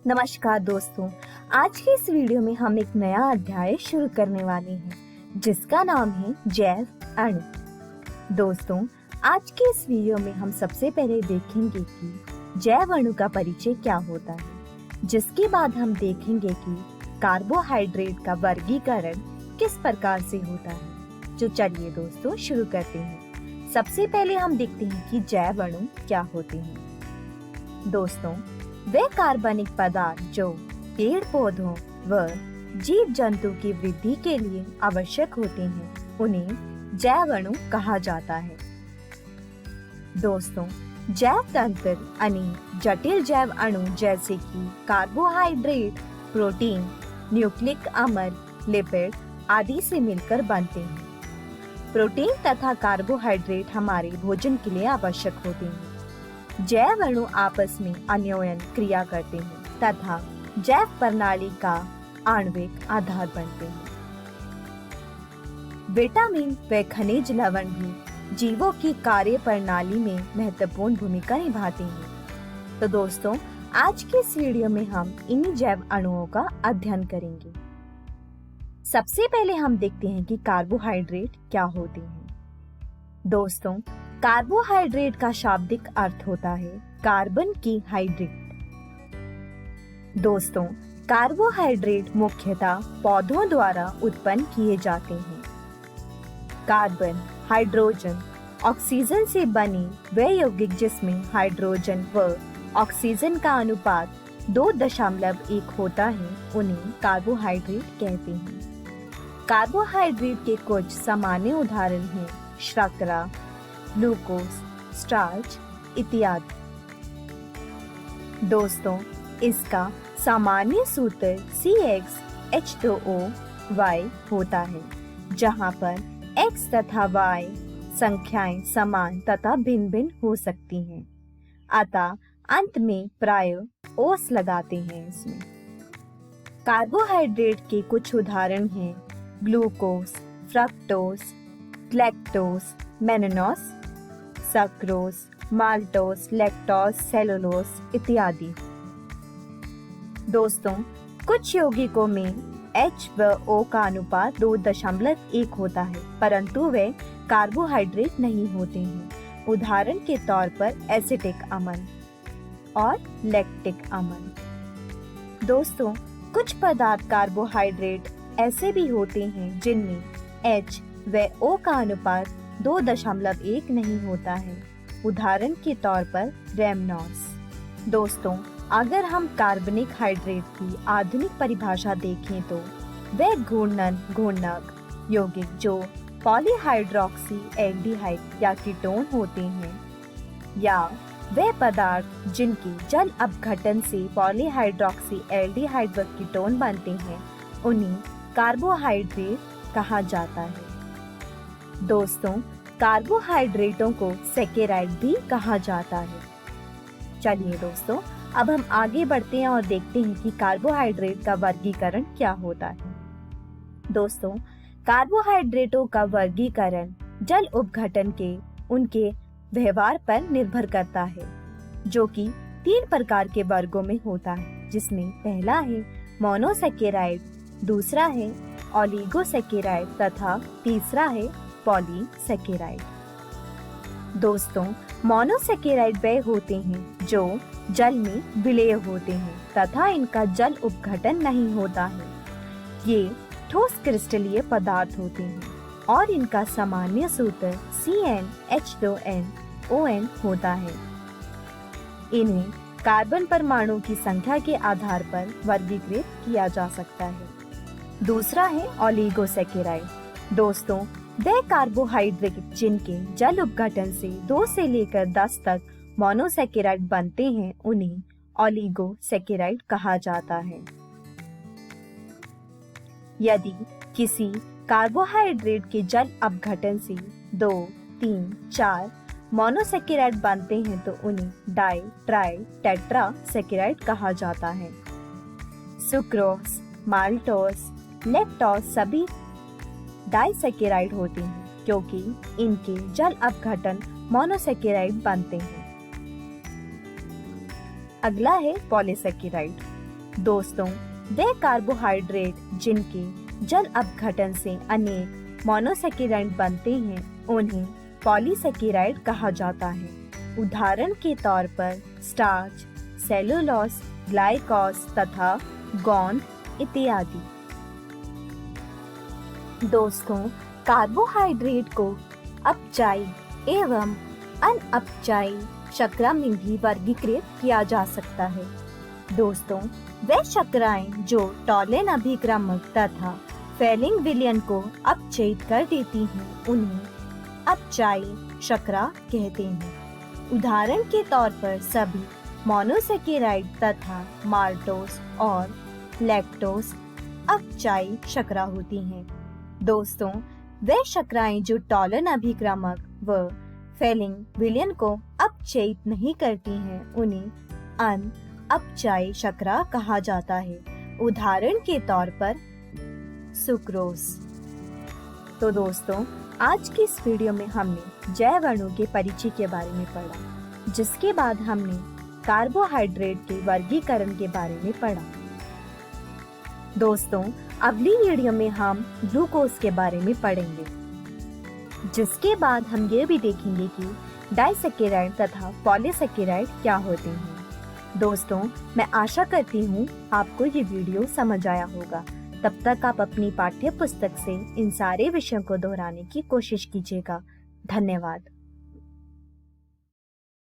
नमस्कार दोस्तों, आज के इस वीडियो में हम एक नया अध्याय शुरू करने वाले हैं जिसका नाम है जैव अणु। दोस्तों, आज के इस वीडियो में हम सबसे पहले देखेंगे कि जैव अणु का परिचय क्या होता है, जिसके बाद हम देखेंगे कि कार्बोहाइड्रेट का वर्गीकरण किस प्रकार से होता है। तो चलिए दोस्तों शुरू करते हैं। सबसे पहले हम देखते हैं कि जैव अणु क्या होते हैं। दोस्तों, वे कार्बनिक पदार्थ जो पेड़ पौधों व जीव जंतु की वृद्धि के लिए आवश्यक होते हैं, उन्हें जैव अणु कहा जाता है। दोस्तों, जैव तंत्र अनेक जटिल जैव अणु जैसे कि कार्बोहाइड्रेट, प्रोटीन, न्यूक्लिक अम्ल, लिपिड आदि से मिलकर बनते हैं। प्रोटीन तथा कार्बोहाइड्रेट हमारे भोजन के लिए आवश्यक होते हैं। जैव अणु आपस में अन्योन्य क्रिया करते हैं तथा जैव प्रणाली का आणविक आधार बनते हैं। विटामिन व खनिज लवण भी जीवों की कार्य प्रणाली में महत्वपूर्ण भूमिका निभाते हैं। तो दोस्तों, आज के इस वीडियो में हम इन्हीं जैव अणुओं का अध्ययन करेंगे। सबसे पहले हम देखते हैं कि कार्बोहाइड्रेट क्या होते हैं। दोस्तों, कार्बोहाइड्रेट का शाब्दिक अर्थ होता है कार्बन की हाइड्रेट। दोस्तों, कार्बोहाइड्रेट मुख्यतः पौधों द्वारा उत्पन्न किए जाते हैं। कार्बन, हाइड्रोजन, ऑक्सीजन से बने वे यौगिक जिसमें हाइड्रोजन व ऑक्सीजन का अनुपात 2.1 होता है, उन्हें कार्बोहाइड्रेट कहते हैं। कार्बोहाइड्रेट के कुछ सामान्य उदाहरण हैं शर्करा, ग्लूकोज, स्टार्च इत्यादि। दोस्तों, इसका सामान्य सूत्र CxH2O(Y) होता है, जहां पर X तथा Y संख्याएं समान तथा भिन्न भिन्न हो सकती हैं। अतः अंत में प्राय ओस लगाते हैं इसमें। कार्बोहाइड्रेट के कुछ उदाहरण हैं glucose, fructose, lactose, mannose, sucrose, maltose, lactose, cellulose इत्यादि। दोस्तों, कुछ यौगिकों में H व O का अनुपात 2.1 होता है, परंतु वे कार्बोहाइड्रेट नहीं होते हैं। उदाहरण के तौर पर एसिटिक अम्ल और लैक्टिक अम्ल। दोस्तों, कुछ पदार्थ कार्बोहाइड्रेट ऐसे भी होते हैं जिनमें H व O का अनुपात 2.1 नहीं होता है। उदाहरण के तौर पर रेमनॉस। दोस्तों, अगर हम कार्बनिक हाइड्रेट की आधुनिक परिभाषा देखें तो वे घूर्णक यौगिक जो पॉलीहाइड्रोक्सी एल्डिहाइड या कीटोन होते हैं, या वे पदार्थ जिनके जल अपघटन से पॉलीहाइड्रोक्सी एल्डिहाइड व कीटोन बनते हैं, उन्हें कार्बोहाइड्रेट कहा जाता है। दोस्तों, कार्बोहाइड्रेटों को सैकेराइड भी कहा जाता है। चलिए दोस्तों, अब हम आगे बढ़ते हैं और देखते हैं कि कार्बोहाइड्रेट का वर्गीकरण क्या होता है। दोस्तों, कार्बोहाइड्रेटों का वर्गीकरण जल अपघटन के उनके व्यवहार पर निर्भर करता है, जो कि 3 प्रकार के वर्गों में होता है, जिसमें पहला है मोनोसैकेराइड, दूसरा है ओलिगोसैकेराइड तथा तीसरा है पॉलीसैकेराइड। दोस्तों, मोनोसैकेराइड वे होते हैं जो जल में विलय होते हैं तथा इनका जल अपघटन नहीं होता है। ये ठोस क्रिस्टलीय पदार्थ होते हैं और इनका सामान्य सूत्र CnH2nOn होता है। इन्हें कार्बन परमाणु की संख्या के आधार पर वर्गीकृत किया जा सकता है। दूसरा है ओलिगोसैकेराइड। दोस्तों, वे कार्बोहाइड्रेट जिनके जल अपघटन से 2 से लेकर 10 तक मोनोसैकेराइड बनते हैं, उन्हें ओलिगोसैकेराइड कहा जाता है। यदि किसी कार्बोहाइड्रेट के जल अपघटन से 2, 3, 4 मोनोसैकेराइड बनते हैं तो उन्हें डाई, ट्राई, टेट्रा सैकेराइड कहा जाता है। सुक्रोज, माल्टोज, लैक्टोज सभी डाइसैकेराइड होते हैं क्योंकि इनके जल अपघटन मोनोसैकेराइड बनते हैं। अगला है पॉलीसैकेराइड। दोस्तों, वे कार्बोहाइड्रेट जिनके जल अपघटन से अनेक मोनोसेकेराइड बनते हैं, उन्हें पॉलीसेकेराइड कहा जाता है। उदाहरण के तौर पर स्टार्च, सेलुलोज, ग्लाइकोस तथा गोंद इत्यादि। दोस्तों, कार्बोहाइड्रेट को अपचायी एवं अनअपचायी शर्करा में भी वर्गीकृत किया जा सकता है। दोस्तों, वे शर्कराएं जो टॉलेन अभिक्रामक तथा फेलिंग विलयन को अपचयित कर देती हैं, उन्हें अपचायी शर्करा कहते हैं। उदाहरण के तौर पर सभी मोनोसेकेराइड तथा माल्टोस और लैक्टोस अपचायी शर्करा होती हैं। दोस्तों, वे शर्कराएं जो टॉलेन अभिक्रामक व फेलिंग विलयन को अपचयित नहीं करती हैं, उन्हें अनअपचायी शर्करा कहा जाता है। उदाहरण के तौर पर सुक्रोज। तो दोस्तों, आज की इस वीडियो में हमने जैव अणु के परिचय के बारे में पढ़ा, जिसके बाद हमने कार्बोहाइड्रेट के वर्गीकरण के बारे में पढ़ा। दोस्तों, अगली वीडियो में हम ग्लूकोज के बारे में पढ़ेंगे, जिसके बाद हम ये भी देखेंगे कि डाइसेकेराइड तथा पॉलीसेकेराइड क्या होते हैं। दोस्तों, मैं आशा करती हूँ आपको ये वीडियो समझ आया होगा। तब तक आप अपनी पाठ्य पुस्तक से इन सारे विषयों को दोहराने की कोशिश कीजिएगा। धन्यवाद।